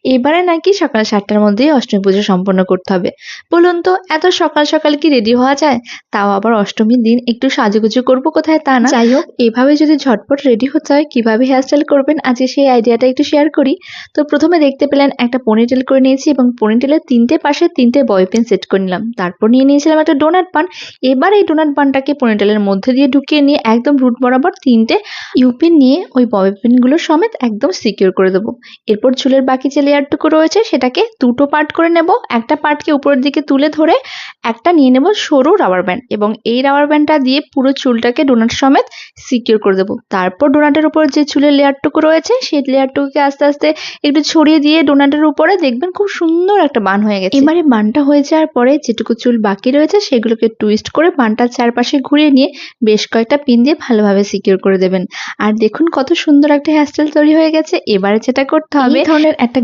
এবারে নাকি সকাল 7টার মধ্যেই অষ্টমী পুজো সম্পন্ন করতে হবে। বলুন তো এত সকাল সকাল কি রেডি হওয়া যায়? তাও আবার অষ্টমীর দিন একটু সাজুগুজু করবো কোথায় তা না। যাই হোক, এভাবে যদি ঝটপট রেডি হতে হয় কিভাবে হেয়ারস্টাইল করবেন আজকে সেই আইডিয়াটা একটু শেয়ার করি। তো প্রথমে দেখতে পেলেন একটা পনিটেল করে নিয়েছি এবং পনিটেলের 3টে পাশে 3টে বয় পিন সেট করে নিলাম। তারপর নিয়ে নিয়েছিলাম একটা ডোনাট বান। এবার এই ডোনাট বানটাকে পনিটেলের মধ্যে দিয়ে ঢুকিয়ে নিয়ে একদম রুট বরাবর 3টে ইউপিন নিয়ে ওই বয় পিনগুলো সমেত একদম সিকিউর করে দেবো। এরপর চুলের বাকি যে লেয়ারটুকু রয়েছে সেটাকে দুটো পার্ট করে নেব। একটা পার্টকে উপরের দিকে তুলে ধরে একটা নিয়ে নেব সরু রাবার ব্যান্ড এবং এই রাবার ব্যান্ডটা দিয়ে পুরো চুলটাকে ডোনাট সমেত সিকিউর করে দেবো। তারপর ডোনাটের উপর যে চুলের লেয়ারটুকু রয়েছে সেই লেয়ারটুকুকে আস্তে আস্তে একটু ছড়িয়ে দিয়ে ডোনাটের উপরে দেখবেন খুব সুন্দর একটা বান হয়ে গেছে। এবারে বানটা হয়ে যাওয়ার পরে যেটুকু চুল বাকি রয়েছে সেগুলোকে টুইস্ট করে বানটার চারপাশে ঘুরিয়ে নিয়ে বেশ কয়েকটা পিন দিয়ে ভালোভাবে সিকিউর করে দেবেন। আর দেখুন কত সুন্দর একটা হেয়ারস্টাইল তৈরি হয়ে গেছে। এবারে যেটা করতে হবে, এই ধরনের একটা